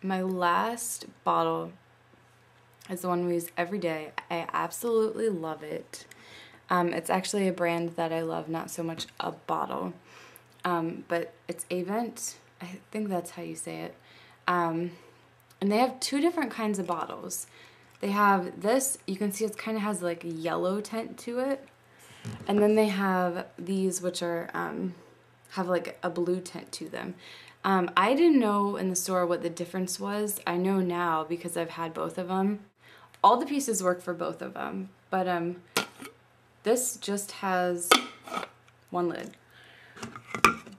my last bottle is the one we use every day. I absolutely love it. It's actually a brand that I love, not so much a bottle. But it's Avent. I think that's how you say it. And they have two different kinds of bottles. They have this, you can see it kind of has like a yellow tint to it. And then they have these which are, have like a blue tint to them. I didn't know in the store what the difference was. I know now because I've had both of them. All the pieces work for both of them, but this just has one lid.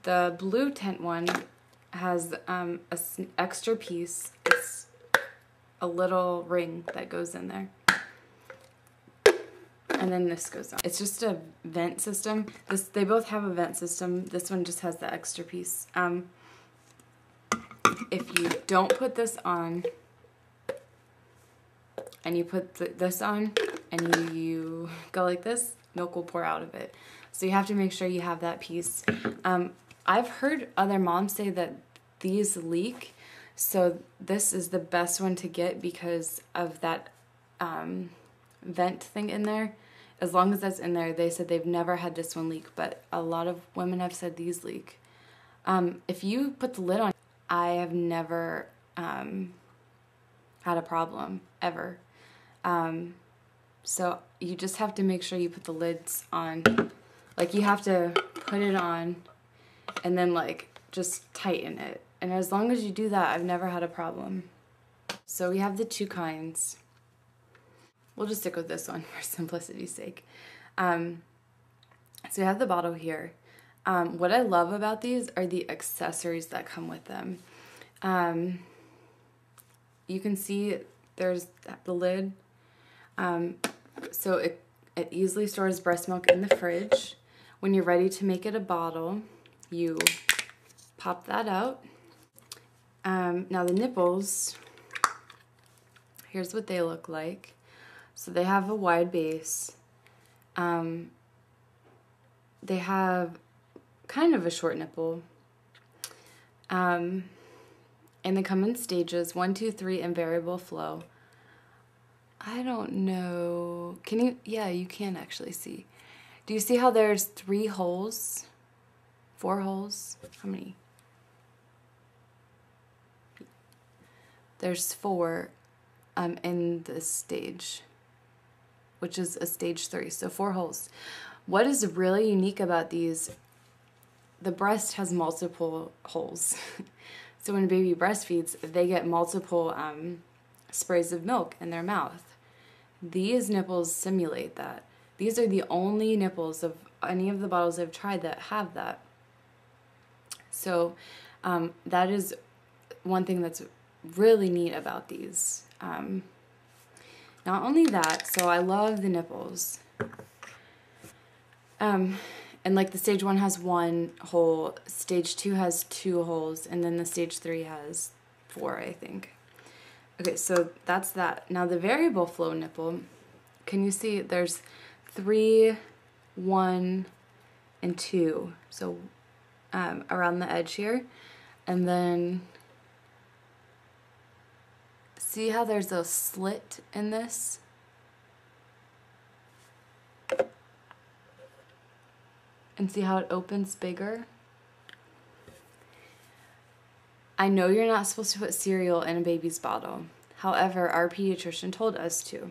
The blue tint one has an extra piece. It's a little ring that goes in there. And then this goes on. It's just a vent system. They both have a vent system. This one just has the extra piece. If you don't put this on, and you put this on, and you go like this, milk will pour out of it. So you have to make sure you have that piece. I've heard other moms say that these leak, so this is the best one to get because of that vent thing in there. As long as that's in there, they said they've never had this one leak, but a lot of women have said these leak. If you put the lid on, I have never had a problem, ever. So you just have to make sure you put the lids on. Like, you have to put it on and then like just tighten it. And as long as you do that, I've never had a problem. So we have the two kinds. We'll just stick with this one for simplicity's sake. So we have the bottle here. What I love about these are the accessories that come with them. You can see there's the lid. So it easily stores breast milk in the fridge. When you're ready to make it a bottle, you pop that out. Now the nipples, here's what they look like. So they have a wide base. They have kind of a short nipple. And they come in stages, 1, 2, 3, and variable flow. I don't know. Can you? Yeah, you can actually see. Do you see how there's 3 holes? 4 holes? How many? There's 4 in this stage, which is a stage 3, so 4 holes. What is really unique about these, the breast has multiple holes. So when a baby breastfeeds, they get multiple sprays of milk in their mouth. These nipples simulate that. These are the only nipples of any of the bottles I've tried that have that. So that is one thing that's really neat about these. Not only that, so I love the nipples. And like the stage 1 has 1 hole, stage 2 has 2 holes, and then the stage 3 has 4, I think. Okay, so that's that. Now the variable flow nipple, can you see there's 3, 1, and 2. So around the edge here. And then see how there's a slit in this? And see how it opens bigger? I know you're not supposed to put cereal in a baby's bottle. However, our pediatrician told us to.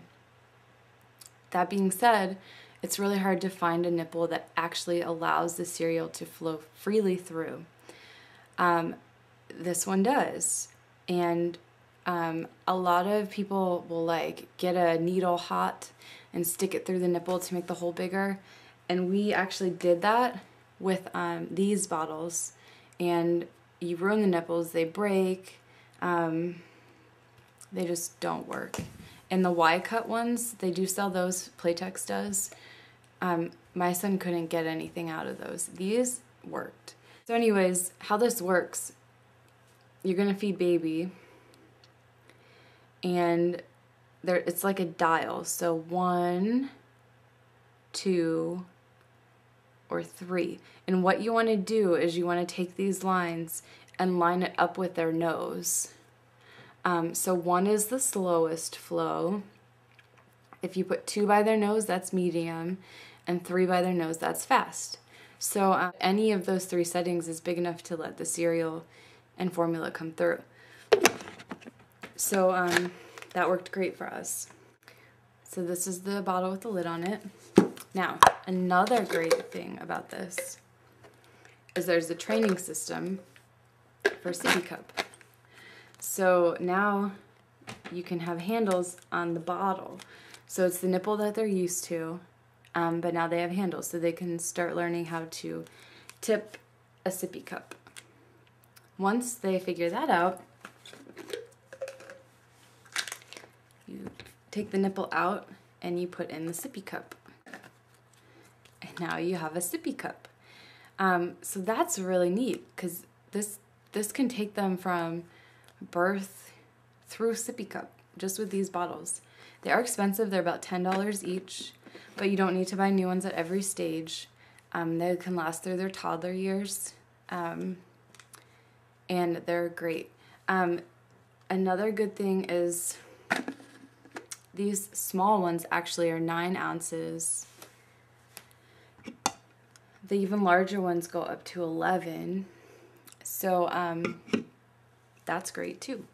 That being said, it's really hard to find a nipple that actually allows the cereal to flow freely through. This one does. And a lot of people will like get a needle hot and stick it through the nipple to make the hole bigger. And we actually did that with these bottles, and you ruin the nipples, they break, they just don't work. And the Y-cut ones, they do sell those, Playtex does. My son couldn't get anything out of those. These worked. So anyways, how this works, you're gonna feed baby, and it's like a dial. So 1, 2, or 3. And what you want to do is you want to take these lines and line it up with their nose. So 1 is the slowest flow. If you put 2 by their nose, that's medium, and 3 by their nose, that's fast. So any of those 3 settings is big enough to let the cereal and formula come through. So that worked great for us. So this is the bottle with the lid on it. Now, another great thing about this is there's a training system for sippy cup. So now you can have handles on the bottle. So it's the nipple that they're used to, but now they have handles, so they can start learning how to tip a sippy cup. Once they figure that out, you take the nipple out and you put in the sippy cup. And now you have a sippy cup. So that's really neat, because this can take them from birth through sippy cup just with these bottles. They are expensive. They're about $10 each, but you don't need to buy new ones at every stage. They can last through their toddler years, and they're great. Another good thing is these small ones actually are 9 ounces. The even larger ones go up to 11. So that's great too.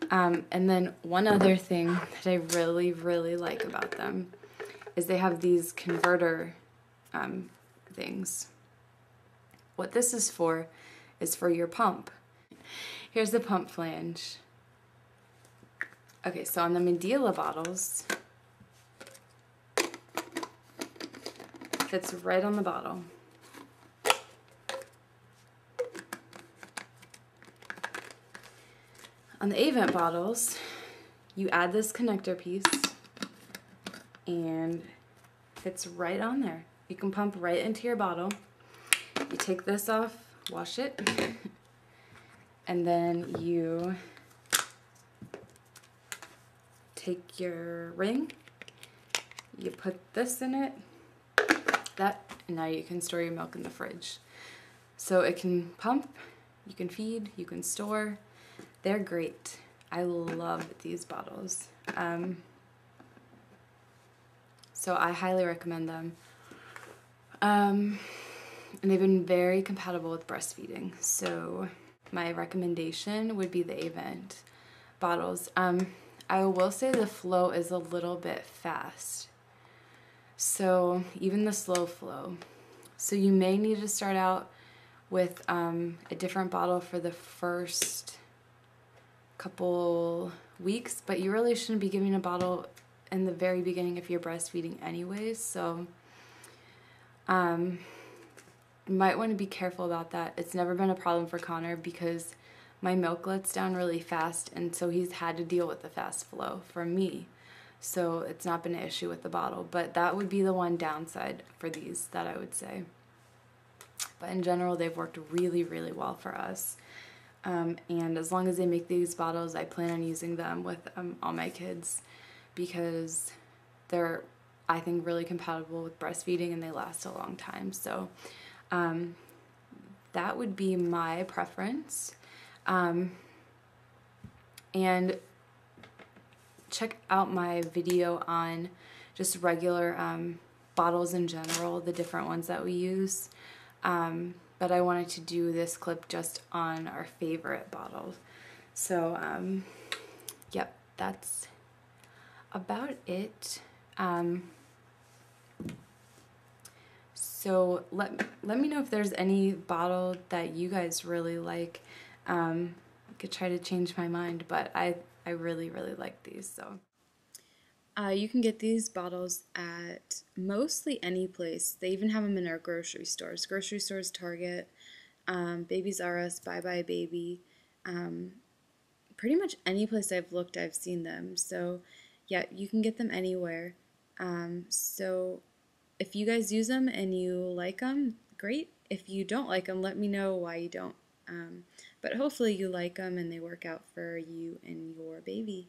And then one other thing that I really, really like about them is they have these converter things. What this is for your pump. Here's the pump flange. Okay, so on the Medela bottles, fits right on the bottle. On the Avent bottles, you add this connector piece and fits right on there. You can pump right into your bottle. You take this off, wash it, and then you take your ring, you put this in it, and now you can store your milk in the fridge. So it can pump, you can feed, you can store. They're great. I love these bottles. So I highly recommend them. And they've been very compatible with breastfeeding. So my recommendation would be the Avent bottles. I will say the flow is a little bit fast. So even the slow flow. So you may need to start out with a different bottle for the first couple weeks, but you really shouldn't be giving a bottle in the very beginning if you're breastfeeding anyways. So you might want to be careful about that. It's never been a problem for Connor because my milk lets down really fast, and so he's had to deal with the fast flow for me. So it's not been an issue with the bottle, but that would be the one downside for these that I would say. But in general, they've worked really, really well for us. And as long as they make these bottles, I plan on using them with all my kids because they're, I think, really compatible with breastfeeding and they last a long time. So that would be my preference. And check out my video on just regular bottles in general, the different ones that we use. But I wanted to do this clip just on our favorite bottles. So, yep, that's about it. So let me know if there's any bottle that you guys really like. I could try to change my mind, but I really, really like these. So you can get these bottles at mostly any place. They even have them in our grocery stores. Grocery stores, Target, Babies R Us, Bye Bye Baby. Pretty much any place I've looked, I've seen them. So yeah, you can get them anywhere. So if you guys use them and you like them, great. If you don't like them, let me know why you don't. But hopefully you like them and they work out for you and your baby.